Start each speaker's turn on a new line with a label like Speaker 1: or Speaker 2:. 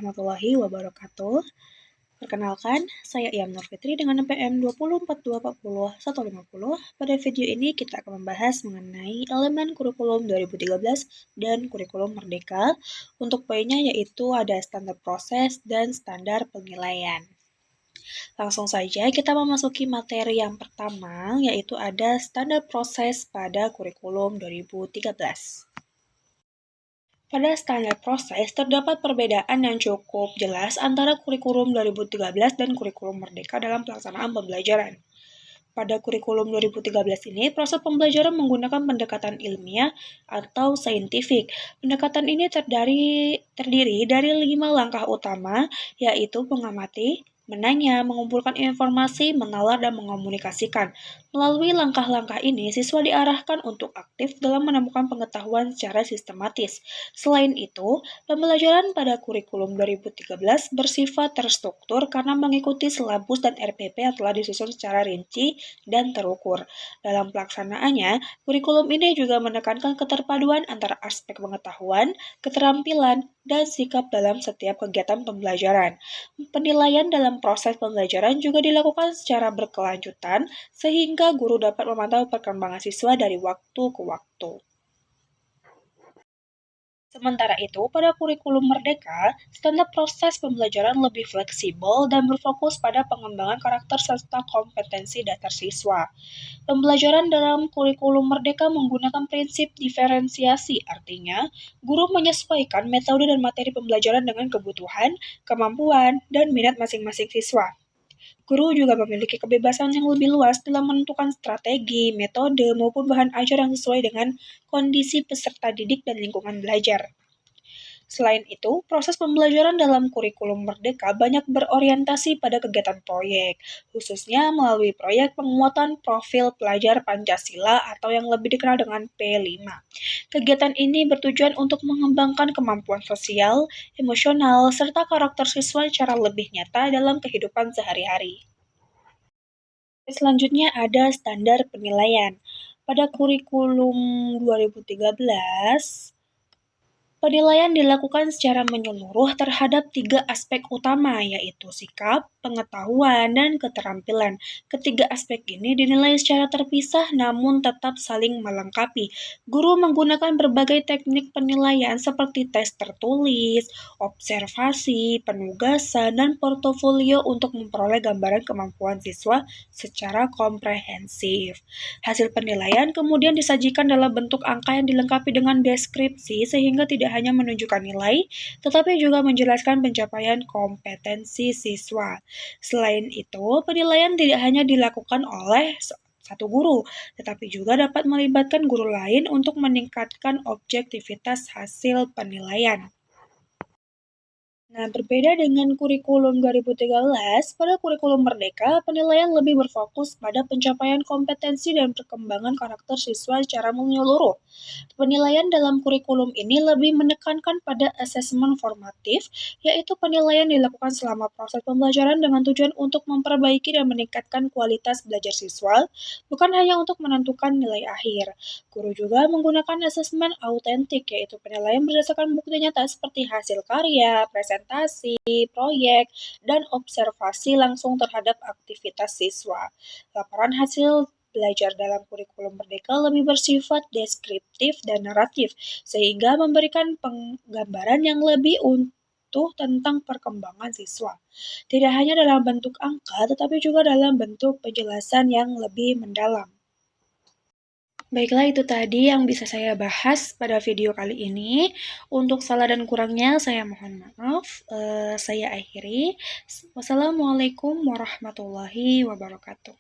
Speaker 1: warahmatullahi wabarakatuh. Perkenalkan, saya Iyam Nur Fitri dengan NPM 204240 Pada video ini kita akan membahas mengenai elemen kurikulum 2013 dan kurikulum merdeka. Untuk poinnya yaitu ada standar proses dan standar penilaian. Langsung saja kita memasuki materi yang pertama, yaitu ada standar proses pada kurikulum 2013. Pada standar proses, terdapat perbedaan yang cukup jelas antara kurikulum 2013 dan kurikulum merdeka dalam pelaksanaan pembelajaran. Pada kurikulum 2013 ini, proses pembelajaran menggunakan pendekatan ilmiah atau saintifik. Pendekatan ini terdiri dari 5 langkah utama, yaitu mengamati, menanya, mengumpulkan informasi, menalar, dan mengomunikasikan. Melalui langkah-langkah ini, siswa diarahkan untuk aktif dalam menemukan pengetahuan secara sistematis. Selain itu, pembelajaran pada kurikulum 2013 bersifat terstruktur karena mengikuti silabus dan RPP yang telah disusun secara rinci dan terukur. Dalam pelaksanaannya, kurikulum ini juga menekankan keterpaduan antara aspek pengetahuan, keterampilan, dan sikap dalam setiap kegiatan pembelajaran. Penilaian dalam proses pembelajaran juga dilakukan secara berkelanjutan, sehingga guru dapat memantau perkembangan siswa dari waktu ke waktu. Sementara itu, pada kurikulum merdeka, standar proses pembelajaran lebih fleksibel dan berfokus pada pengembangan karakter serta kompetensi dasar siswa. Pembelajaran dalam kurikulum merdeka menggunakan prinsip diferensiasi, artinya guru menyesuaikan metode dan materi pembelajaran dengan kebutuhan, kemampuan, dan minat masing-masing siswa. Guru juga memiliki kebebasan yang lebih luas dalam menentukan strategi, metode, maupun bahan ajar yang sesuai dengan kondisi peserta didik dan lingkungan belajar. Selain itu, proses pembelajaran dalam kurikulum merdeka banyak berorientasi pada kegiatan proyek, khususnya melalui proyek penguatan profil pelajar Pancasila atau yang lebih dikenal dengan P5. Kegiatan ini bertujuan untuk mengembangkan kemampuan sosial, emosional, serta karakter siswa secara lebih nyata dalam kehidupan sehari-hari. Selanjutnya ada standar penilaian. Pada kurikulum 2013, penilaian dilakukan secara menyeluruh terhadap 3 aspek utama, yaitu sikap, pengetahuan, dan keterampilan. Ketiga aspek ini dinilai secara terpisah namun tetap saling melengkapi. Guru menggunakan berbagai teknik penilaian seperti tes tertulis, observasi, penugasan, dan portofolio untuk memperoleh gambaran kemampuan siswa secara komprehensif. Hasil penilaian kemudian disajikan dalam bentuk angka yang dilengkapi dengan deskripsi sehingga tidak hanya menunjukkan nilai, tetapi juga menjelaskan pencapaian kompetensi siswa. Selain itu, penilaian tidak hanya dilakukan oleh satu guru, tetapi juga dapat melibatkan guru lain untuk meningkatkan objektivitas hasil penilaian. Nah, berbeda dengan kurikulum 2013, pada kurikulum merdeka, penilaian lebih berfokus pada pencapaian kompetensi dan perkembangan karakter siswa secara menyeluruh. Penilaian dalam kurikulum ini lebih menekankan pada asesmen formatif, yaitu penilaian dilakukan selama proses pembelajaran dengan tujuan untuk memperbaiki dan meningkatkan kualitas belajar siswa, bukan hanya untuk menentukan nilai akhir. Guru juga menggunakan asesmen autentik, yaitu penilaian berdasarkan bukti nyata seperti hasil karya, presentasi, proyek, dan observasi langsung terhadap aktivitas siswa. Laporan hasil belajar dalam kurikulum merdeka lebih bersifat deskriptif dan naratif, sehingga memberikan penggambaran yang lebih utuh tentang perkembangan siswa. Tidak hanya dalam bentuk angka, tetapi juga dalam bentuk penjelasan yang lebih mendalam. Baiklah, itu tadi yang bisa saya bahas pada video kali ini. Untuk salah dan kurangnya, saya mohon maaf. Saya akhiri. Wassalamualaikum warahmatullahi wabarakatuh.